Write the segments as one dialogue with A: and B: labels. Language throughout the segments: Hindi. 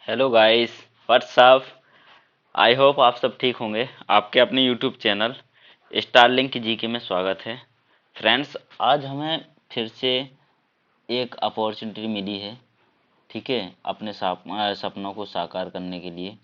A: Hello guys, what's up. I hope आप सब ठीक होंगे। आपके अपने यूट्यूब चैनल स्टारलिंक जीके में स्वागत है। फ्रेंड्स, आज हमें फिर से एक अपॉर्चुनिटी मिली है, ठीक है, अपने सपनों को साकार करने के लिए।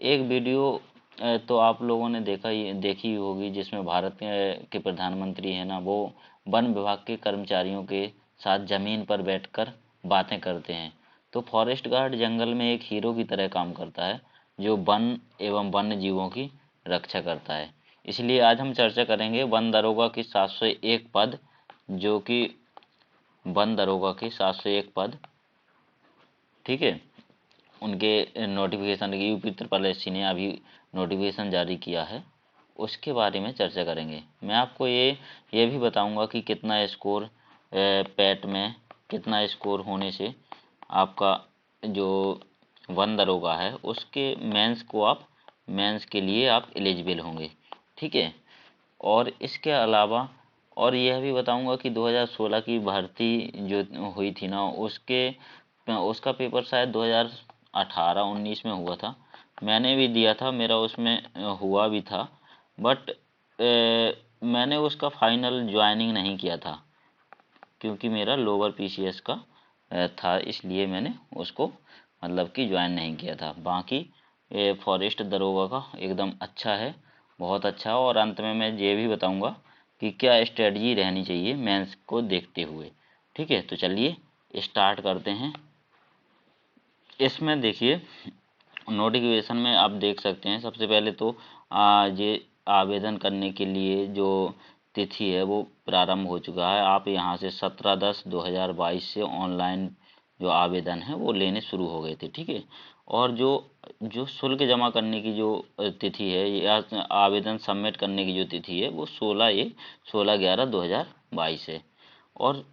A: एक वीडियो तो आप लोगों ने देखी होगी, जिसमें भारत के प्रधानमंत्री है ना, वो वन विभाग के कर्मचारियों के साथ ज़मीन पर बैठकर बातें करते हैं। तो फॉरेस्ट गार्ड जंगल में एक हीरो की तरह काम करता है, जो वन एवं वन्य जीवों की रक्षा करता है। इसलिए आज हम चर्चा करेंगे वन दरोगा की 701 पद, जो कि वन दरोगा के 701 पद, ठीक है, उनके नोटिफिकेशन की यूपी त्रिपल एससी ने अभी नोटिफिकेशन जारी किया है, उसके बारे में चर्चा करेंगे। मैं आपको ये भी बताऊंगा कि कितना स्कोर पैट में कितना स्कोर होने से आपका जो वन दरोगा है उसके मेंस के लिए आप एलिजिबल होंगे, ठीक है। और इसके अलावा और यह भी बताऊंगा कि 2016 की भर्ती जो हुई थी ना, उसका पेपर शायद 2018-19 में हुआ था। मैंने भी दिया था, मेरा उसमें हुआ भी था, बट मैंने उसका फाइनल ज्वाइनिंग नहीं किया था, क्योंकि मेरा लोअर पीसीएस का था, इसलिए मैंने उसको मतलब कि ज्वाइन नहीं किया था। बाकी फॉरेस्ट दरोगा का एकदम अच्छा है, बहुत अच्छा। और अंत में मैं ये भी बताऊंगा कि क्या स्ट्रेटजी रहनी चाहिए मेंस को देखते हुए, ठीक है। तो चलिए स्टार्ट करते हैं। इसमें देखिए, नोटिफिकेशन में आप देख सकते हैं, सबसे पहले तो ये आवेदन करने के लिए जो तिथि है वो प्रारंभ हो चुका है। आप यहाँ से 17/10/2022 से ऑनलाइन जो आवेदन है वो लेने शुरू हो गए थे, ठीक है। और जो जो शुल्क जमा करने की जो तिथि है या आवेदन सबमिट करने की जो तिथि है वो 16/11/2022 है। और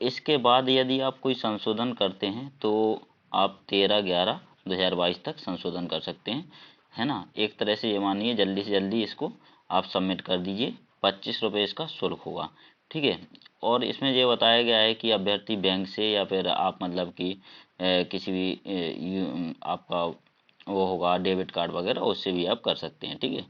A: इसके बाद यदि आप कोई संशोधन करते हैं तो आप 13/11/2022 तक संशोधन कर सकते हैं, है ना। एक तरह से ये मानिए, जल्दी से जल्दी इसको आप सबमिट कर दीजिए। 25 रुपये इसका शुल्क होगा, ठीक है। और इसमें ये बताया गया है कि अभ्यर्थी बैंक से या फिर आप मतलब कि किसी भी आपका वो होगा डेबिट कार्ड वगैरह, उससे भी आप कर सकते हैं, ठीक है।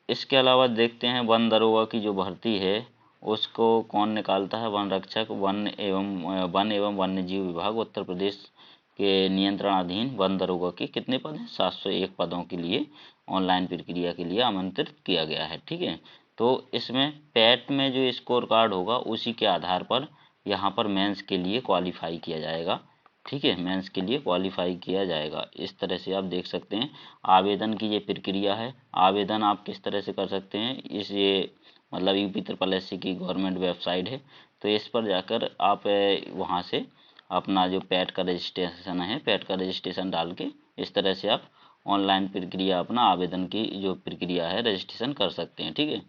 A: इसके अलावा देखते हैं वन दरोगा की जो भर्ती है उसको कौन निकालता है। वन रक्षक, वन एवं वन्य जीव विभाग उत्तर प्रदेश के नियंत्रणाधीन वन दरोगा के कितने पद हैं? 701 पदों के लिए ऑनलाइन प्रक्रिया के लिए आमंत्रित किया गया है, ठीक है। तो इसमें पैट में जो स्कोर कार्ड होगा उसी के आधार पर यहाँ पर मेंस के लिए क्वालिफाई किया जाएगा, ठीक है। मेंस के लिए क्वालिफाई किया जाएगा। इस तरह से आप देख सकते हैं आवेदन की ये प्रक्रिया है। आवेदन आप किस तरह से कर सकते हैं, इस ये मतलब यूपी ट्रिपल एससी की गवर्नमेंट वेबसाइट है, तो इस पर जाकर आप वहाँ से अपना जो पैट का रजिस्ट्रेशन है, पैट का रजिस्ट्रेशन डाल के इस तरह से आप ऑनलाइन प्रक्रिया, अपना आवेदन की जो प्रक्रिया है रजिस्ट्रेशन कर सकते हैं, ठीक है।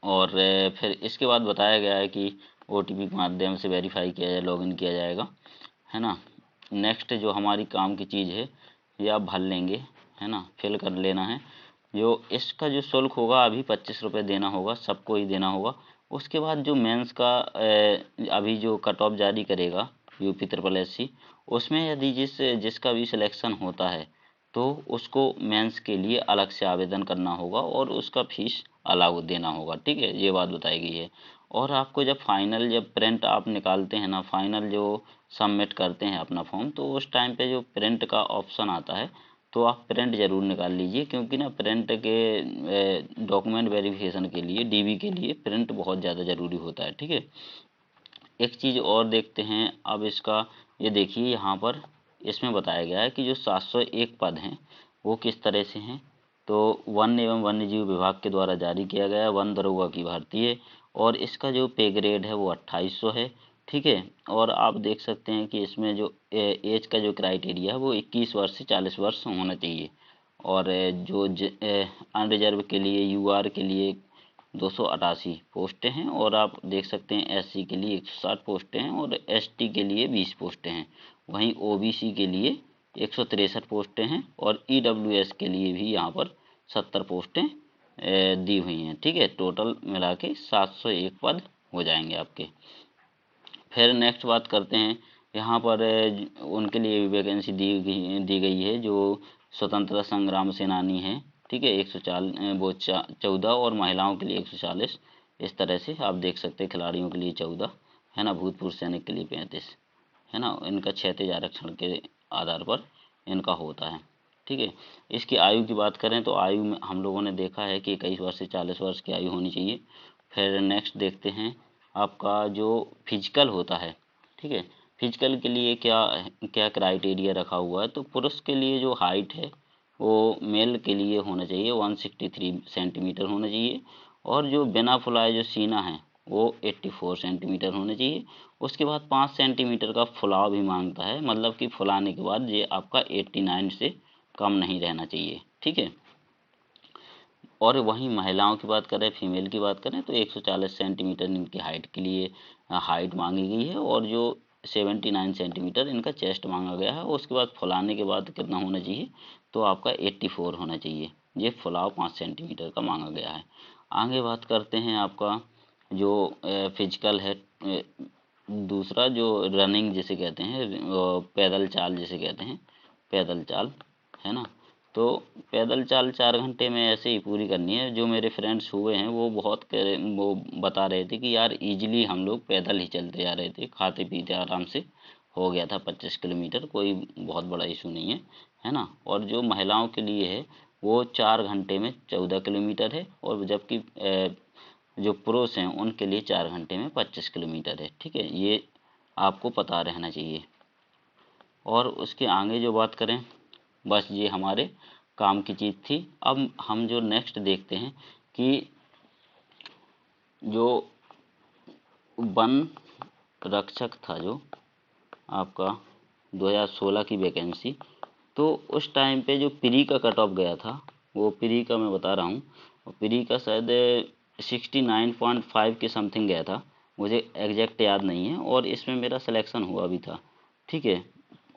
A: और फिर इसके बाद बताया गया है कि ओटीपी के माध्यम से वेरीफाई किया जाए, लॉगिन किया जाएगा, है ना। नेक्स्ट जो हमारी काम की चीज़ है ये आप भर लेंगे, है ना, फिल कर लेना है। जो इसका जो शुल्क होगा अभी 25 रुपये देना होगा, सबको ही देना होगा। उसके बाद जो मेंस का अभी जो कट ऑफ जारी करेगा यूपी ट्रिपल एससी, उसमें यदि जिसका भी सिलेक्शन होता है तो उसको मेंस के लिए अलग से आवेदन करना होगा और उसका फीस अलग देना होगा, ठीक है। ये बात बताई गई है। और आपको जब प्रिंट आप निकालते हैं ना, फाइनल जो सबमिट करते हैं अपना फॉर्म, तो उस टाइम पे जो प्रिंट का ऑप्शन आता है तो आप प्रिंट ज़रूर निकाल लीजिए, क्योंकि ना प्रिंट के डॉक्यूमेंट वेरिफिकेशन के लिए डीबी के लिए प्रिंट बहुत ज़्यादा ज़रूरी होता है, ठीक है। एक चीज़ और देखते हैं अब इसका, ये देखिए यहाँ पर इसमें बताया गया है कि जो 701 पद हैं वो किस तरह से हैं। तो वन एवं वन्य जीव विभाग के द्वारा जारी किया गया वन दरोगा की भर्ती है, और इसका जो पे ग्रेड है वो 2800 है, ठीक है। और आप देख सकते हैं कि इसमें जो एज का जो क्राइटेरिया है वो 21 वर्ष से 40 वर्ष होना चाहिए। और जो अनरिजर्व के लिए, यूआर के लिए 288 पोस्टें हैं, और आप देख सकते हैं एससी के लिए 160 पोस्टें हैं, और एसटी के लिए 20 पोस्टें हैं। वहीं ओबीसी के लिए 163 पोस्टें हैं, और ईडब्ल्यूएस के लिए भी यहाँ पर 70 पोस्टें दी हुई हैं, ठीक है। टोटल मिला के 701 पद हो जाएंगे आपके। फिर नेक्स्ट बात करते हैं यहाँ पर उनके लिए वैकेंसी दी गई है जो स्वतंत्रता संग्राम सेनानी हैं, ठीक है, 14 और महिलाओं के लिए 140। इस तरह से आप देख सकते हैं, खिलाड़ियों के लिए 14 है ना, भूतपूर्व सैनिक के लिए 35 है ना, इनका क्षैतिज आरक्षण के आधार पर इनका होता है, ठीक है। इसकी आयु की बात करें तो आयु में हम लोगों ने देखा है कि 21 वर्ष से 40 वर्ष की आयु होनी चाहिए। फिर नेक्स्ट देखते हैं आपका जो फिजिकल होता है, ठीक है। फिजिकल के लिए क्या क्या क्राइटेरिया रखा हुआ है, तो पुरुष के लिए जो हाइट है वो मेल के लिए होना चाहिए 163 सेंटीमीटर होना चाहिए, और जो बिना फुलाए जो सीना है वो 84 सेंटीमीटर होना चाहिए। उसके बाद 5 सेंटीमीटर का फुलाव भी मांगता है, मतलब कि फुलाने के बाद ये आपका 89 से कम नहीं रहना चाहिए, ठीक है। और वहीं महिलाओं की बात करें, फीमेल की बात करें तो 140 सेंटीमीटर इनकी हाइट के लिए हाइट मांगी गई है, और जो 79 सेंटीमीटर इनका चेस्ट मांगा गया है। उसके बाद फुलाने के बाद कितना होना चाहिए, तो आपका 84 होना चाहिए। ये फुलाव 5 सेंटीमीटर का मांगा गया है। आगे बात करते हैं आपका जो फिजिकल है, दूसरा जो रनिंग जिसे कहते हैं, पैदल चाल जिसे कहते हैं, पैदल चाल है ना। तो पैदल चाल 4 घंटे में ऐसे ही पूरी करनी है। जो मेरे फ्रेंड्स हुए हैं वो वो बता रहे थे कि यार इजीली हम लोग पैदल ही चलते जा रहे थे, खाते पीते आराम से हो गया था 25 किलोमीटर, कोई बहुत बड़ा इशू नहीं है ना। और जो महिलाओं के लिए है वो 4 घंटे में 14 किलोमीटर है, और जबकि जो पुरुष हैं उनके लिए 4 घंटे में 25 किलोमीटर है, ठीक है। ये आपको पता रहना चाहिए। और उसके आगे जो बात करें, बस ये हमारे काम की चीज़ थी। अब हम जो नेक्स्ट देखते हैं कि जो वन रक्षक था, जो आपका 2016 की वैकेंसी, तो उस टाइम पे जो प्री का कट ऑफ गया था, वो प्री का मैं बता रहा हूँ, प्री का शायद 69.5 के समथिंग गया था, मुझे एग्जैक्ट याद नहीं है, और इसमें मेरा सिलेक्शन हुआ भी था, ठीक है।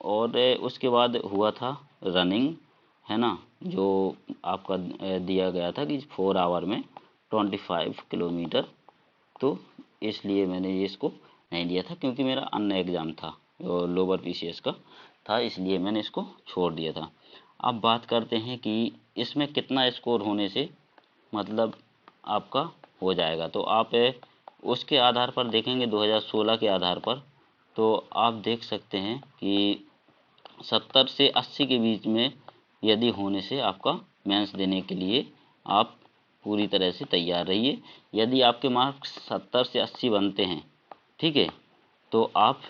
A: और उसके बाद हुआ था रनिंग, है ना, जो आपका दिया गया था कि 4 आवर में 25 किलोमीटर। तो इसलिए मैंने ये इसको नहीं लिया था, क्योंकि मेरा अन्य एग्ज़ाम था, लोअर पीसीएस का था, इसलिए मैंने इसको छोड़ दिया था। अब बात करते हैं कि इसमें कितना स्कोर होने से मतलब आपका हो जाएगा, तो आप उसके आधार पर देखेंगे 2016 के आधार पर, तो आप देख सकते हैं कि 70 से 80 के बीच में यदि होने से आपका मेंस देने के लिए आप पूरी तरह से तैयार रहिए। यदि आपके मार्क्स 70 से 80 बनते हैं, ठीक है, तो आप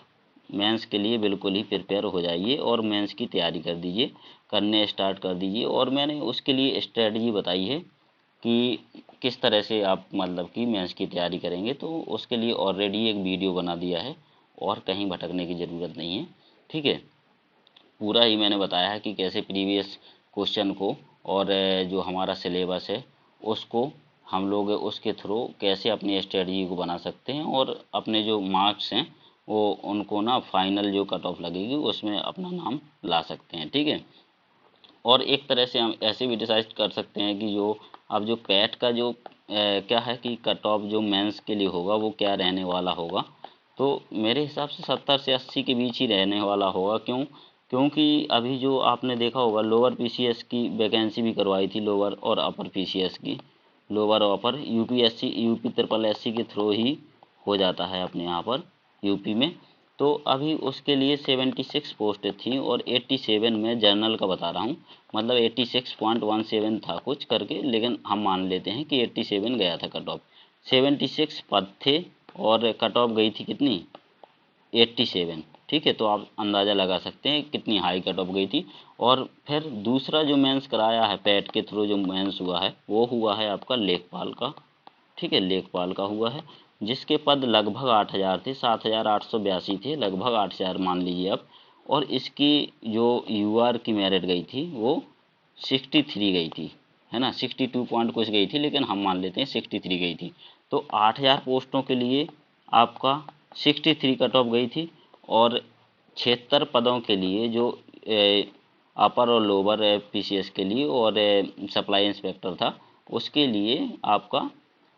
A: मेंस के लिए बिल्कुल ही प्रिपेयर हो जाइए और मेंस की तैयारी कर दीजिए, करने स्टार्ट कर दीजिए। और मैंने उसके लिए स्ट्रेटजी बताई है कि किस तरह से आप मतलब कि मेंस की तैयारी करेंगे, तो उसके लिए ऑलरेडी एक वीडियो बना दिया है, और कहीं भटकने की ज़रूरत नहीं है, ठीक है। पूरा ही मैंने बताया है कि कैसे प्रीवियस क्वेश्चन को और जो हमारा सिलेबस है उसको हम लोग उसके थ्रू कैसे अपनी स्ट्रेटजी को बना सकते हैं, और अपने जो मार्क्स हैं वो उनको ना फाइनल जो कट ऑफ लगेगी उसमें अपना नाम ला सकते हैं, ठीक है। और एक तरह से हम ऐसे भी डिसाइड कर सकते हैं कि जो अब जो पैट का जो क्या है कि कट ऑफ जो मेंस के लिए होगा वो क्या रहने वाला होगा, तो मेरे हिसाब से 70 से 80 के बीच ही रहने वाला होगा। क्योंकि अभी जो आपने देखा होगा लोअर पीसीएस की वैकेंसी भी करवाई थी, लोअर और अपर पीसीएस की, लोअर और अपर यूपीएससी यूपी ट्रिपल एससी के थ्रू ही हो जाता है अपने यहाँ पर यूपी में। तो अभी उसके लिए 76 पोस्ट थी, और 87 में जनरल का बता रहा हूँ, मतलब 86.17 था कुछ करके, लेकिन हम मान लेते हैं कि 87 गया था कट ऑफ। 76 पद थे और कट ऑफ गई थी कितनी, 87, ठीक है। तो आप अंदाज़ा लगा सकते हैं कितनी हाई कट ऑफ गई थी। और फिर दूसरा जो मेंस कराया है पैट के थ्रू, जो मेंस हुआ है वो हुआ है आपका लेखपाल का, ठीक है, लेखपाल का हुआ है, जिसके पद लगभग 8000 थे, 7882 थे, लगभग 8000 मान लीजिए आप। और इसकी जो यूआर की मेरिट गई थी वो 63 गई थी, है ना, 62 पॉइंट कुछ गई थी, लेकिन हम मान लेते हैं 63 गई थी। तो 8000 पोस्टों के लिए आपका 63 कट ऑफ गई थी, और 76 पदों के लिए जो अपर और लोअर पीसीएस के लिए और सप्लाई इंस्पेक्टर था उसके लिए आपका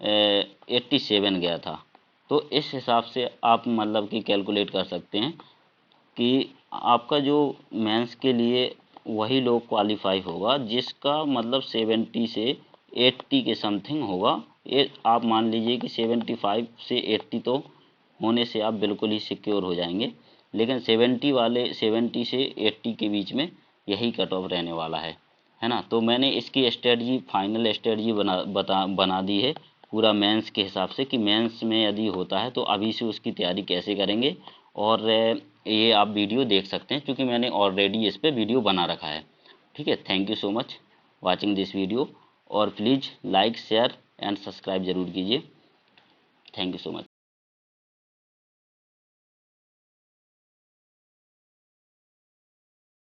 A: 87 गया था। तो इस हिसाब से आप मतलब कि कैलकुलेट कर सकते हैं कि आपका जो मेंस के लिए वही लोग क्वालिफाई होगा जिसका मतलब 70 से 80 के समथिंग होगा। ये आप मान लीजिए कि 75 से 80 तो होने से आप बिल्कुल ही सिक्योर हो जाएंगे, लेकिन 70 से 80 के बीच में यही कट ऑफ रहने वाला है ना। तो मैंने इसकी स्ट्रेटजी, फाइनल स्ट्रेटजी बना दी है पूरा मेंस के हिसाब से कि मेंस में यदि होता है तो अभी से उसकी तैयारी कैसे करेंगे। और ये आप वीडियो देख सकते हैं क्योंकि मैंने ऑलरेडी इस पे वीडियो बना रखा है। ठीक है, thank you so much watching this video, और please like share and subscribe ज़रूर कीजिए। Thank you so much.